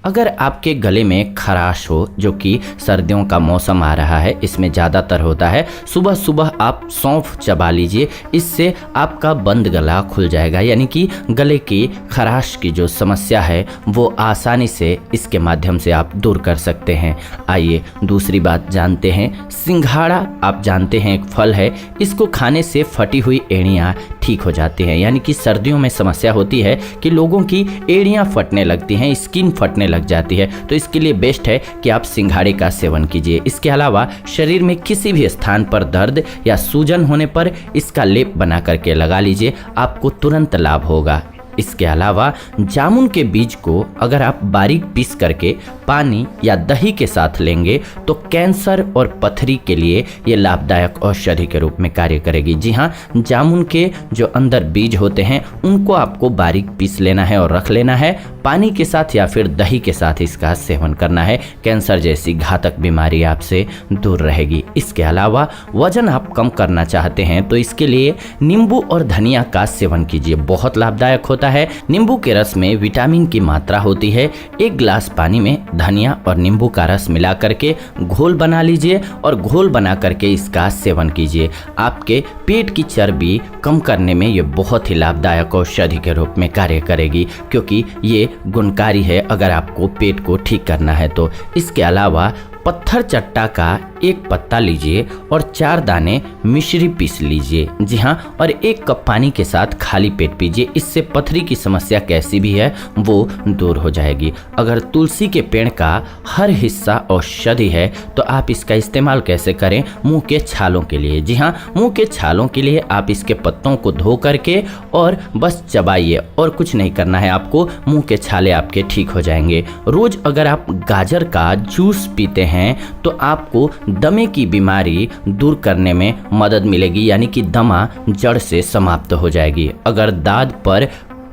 अगर आपके गले में खराश हो, जो कि सर्दियों का मौसम आ रहा है इसमें ज़्यादातर होता है, सुबह सुबह आप सौंफ चबा लीजिए। इससे आपका बंद गला खुल जाएगा, यानी कि गले की खराश की जो समस्या है वो आसानी से इसके माध्यम से आप दूर कर सकते हैं। आइए दूसरी बात जानते हैं। सिंघाड़ा आप जानते हैं एक फल है, इसको खाने से फटी हुई एड़ियाँ ठीक हो जाती हैं। यानी कि सर्दियों में समस्या होती है कि लोगों की एड़ियाँ फटने लगती हैं, स्किन फटने लग जाती है, तो इसके लिए बेस्ट है कि आप सिंघाड़े का सेवन कीजिए। इसके अलावा शरीर में किसी भी स्थान पर दर्द या सूजन होने पर इसका लेप बना करके लगा लीजिए, आपको तुरंत लाभ होगा। इसके अलावा जामुन के बीज को अगर आप बारीक पीस करके पानी या दही के साथ लेंगे तो कैंसर और पथरी के लिए ये लाभदायक औषधि के रूप में कार्य करेगी। जी हाँ, जामुन के जो अंदर बीज होते हैं उनको आपको बारीक पीस लेना है और रख लेना है, पानी के साथ या फिर दही के साथ इसका सेवन करना है। कैंसर जैसी घातक बीमारी आपसे दूर रहेगी। इसके अलावा वजन आप कम करना चाहते हैं तो इसके लिए नींबू और धनिया का सेवन कीजिए, बहुत लाभदायक होता है। नींबू के रस में विटामिन की मात्रा होती है। एक गिलास पानी में धनिया और नींबू का रस मिला करके घोल बना लीजिए और घोल बना करके इसका सेवन कीजिए। आपके पेट की चर्बी कम करने में ये बहुत ही लाभदायक औषधि के रूप में कार्य करेगी, क्योंकि ये गुणकारी है अगर आपको पेट को ठीक करना है तो। इसके अलावा पत्थर चट्टा का एक पत्ता लीजिए और 4 दाने मिश्री पीस लीजिए। जी हाँ, और 1 कप पानी के साथ खाली पेट पीजिए। इससे पथरी की समस्या कैसी भी है वो दूर हो जाएगी। अगर तुलसी के पेड़ का हर हिस्सा औषधि है तो आप इसका इस्तेमाल कैसे करें? मुंह के छालों के लिए। जी हाँ, मुंह के छालों के लिए आप इसके पत्तों को धो करके और बस चबाइए और कुछ नहीं करना है आपको, मुंह के छाले आपके ठीक हो जाएंगे। रोज अगर आप गाजर का जूस पीते हैं तो आपको दमे की बीमारी दूर करने में मदद मिलेगी, यानी कि दमा जड़ से समाप्त हो जाएगी। अगर दांत पर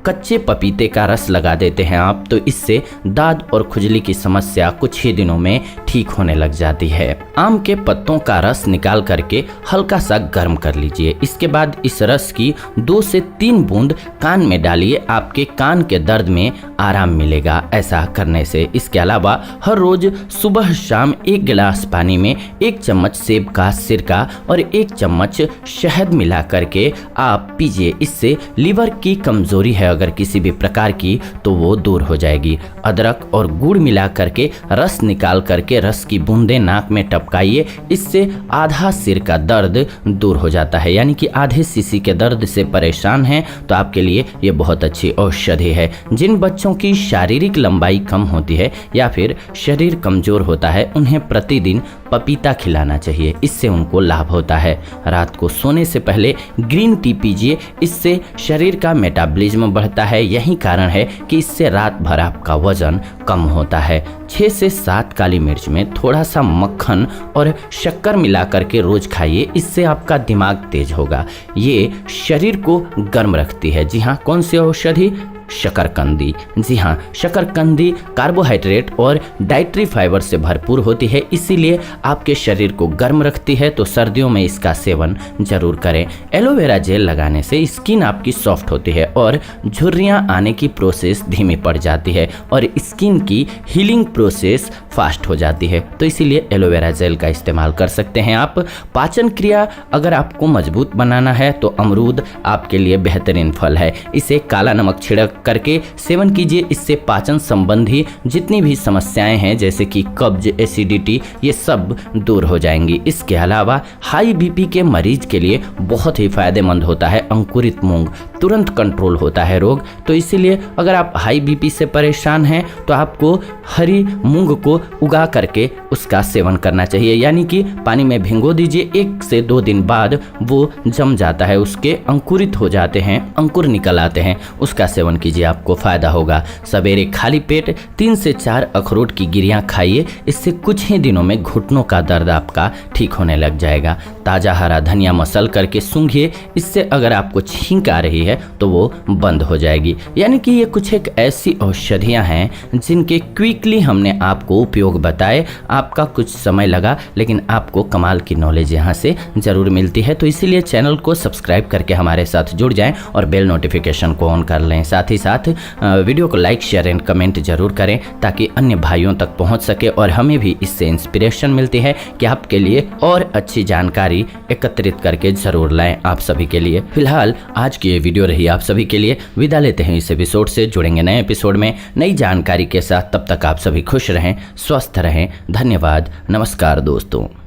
कच्चे पपीते का रस लगा देते हैं आप तो इससे दाद और खुजली की समस्या कुछ ही दिनों में ठीक होने लग जाती है। आम के पत्तों का रस निकाल करके हल्का सा गर्म कर लीजिए। इसके बाद इस रस की 2 से 3 बूंद कान में डालिए, आपके कान के दर्द में आराम मिलेगा ऐसा करने से। इसके अलावा हर रोज सुबह शाम 1 गिलास पानी में 1 चम्मच सेब का सिरका और 1 चम्मच शहद मिला करके आप पीजिए। इससे लीवर की कमजोरी है अगर किसी भी प्रकार की तो वो दूर हो जाएगी। अदरक और गुड़ मिला करके रस निकाल करके रस की बूंदें नाक में टपकाइए, इससे आधा सिर का दर्द दूर हो जाता है। यानी कि आधे सीसी के दर्द से परेशान हैं तो आपके लिए ये बहुत अच्छी औषधि है। जिन बच्चों की शारीरिक लंबाई कम होती है या फिर शरीर कमजोर होता है उन्हें प्रतिदिन पपीता खिलाना चाहिए, इससे उनको लाभ होता है। रात को सोने से पहले ग्रीन टी पीजिए, इससे शरीर का मेटाबॉलिज्म बढ़ता है। यही कारण है कि इससे रात भर आपका वजन कम होता है। 6 से 7 काली मिर्च में थोड़ा सा मक्खन और शक्कर मिला करके रोज खाइए, इससे आपका दिमाग तेज होगा। ये शरीर को गर्म रखती है। जी हाँ, कौन सी औषधि? शकरकंदी। जी हाँ, शकरकंदी कार्बोहाइड्रेट और डाइटरी फाइबर से भरपूर होती है, इसीलिए आपके शरीर को गर्म रखती है, तो सर्दियों में इसका सेवन जरूर करें। एलोवेरा जेल लगाने से स्किन आपकी सॉफ्ट होती है और झुर्रियाँ आने की प्रोसेस धीमी पड़ जाती है और स्किन की हीलिंग प्रोसेस फास्ट हो जाती है, तो इसीलिए एलोवेरा जेल का इस्तेमाल कर सकते हैं आप। पाचन क्रिया अगर आपको मजबूत बनाना है तो अमरूद आपके लिए बेहतरीन फल है। इसे काला नमक छिड़क करके सेवन कीजिए, इससे पाचन संबंधी जितनी भी समस्याएं हैं जैसे कि कब्ज, एसिडिटी, ये सब दूर हो जाएंगी। इसके अलावा हाई बीपी के मरीज के लिए बहुत ही फायदेमंद होता है अंकुरित मूंग, तुरंत कंट्रोल होता है रोग। तो इसीलिए अगर आप हाई बीपी से परेशान हैं तो आपको हरी मूंग को उगा करके उसका सेवन करना चाहिए, यानी कि पानी में भिगो दीजिए। 1 से 2 दिन बाद वो जम जाता है, उसके अंकुरित हो जाते हैं, अंकुर निकल आते हैं, उसका सेवन कीजिए, आपको फायदा होगा। सवेरे खाली पेट 3 से 4 अखरोट की गिरियां खाइए, इससे कुछ ही दिनों में घुटनों का दर्द आपका ठीक होने लग जाएगा। ताज़ा हरा धनिया मसल करके सूंघिए। इससे अगर आपको छींक आ रही है तो वो बंद हो जाएगी। यानी कि ये कुछ एक ऐसी औषधियाँ हैं जिनके क्विकली हमने आपको उपयोग बताए। आपका कुछ समय लगा लेकिन आपको कमाल की नॉलेज यहाँ से ज़रूर मिलती है। तो इसीलिए चैनल को सब्सक्राइब करके हमारे साथ जुड़ जाएं और बेल नोटिफिकेशन को ऑन कर लें। साथ ही साथ वीडियो को लाइक शेयर एंड कमेंट जरूर करें ताकि अन्य भाइयों तक पहुंच सके और हमें भी इससे इंस्पिरेशन मिलती है कि आपके लिए और अच्छी जानकारी एकत्रित करके जरूर लाएं आप सभी के लिए। फिलहाल आज की ये वीडियो रही आप सभी के लिए। विदा लेते हैं इस एपिसोड से, जुड़ेंगे नए एपिसोड में नई जानकारी के साथ। तब तक आप सभी खुश रहें, स्वस्थ रहें। धन्यवाद, नमस्कार दोस्तों।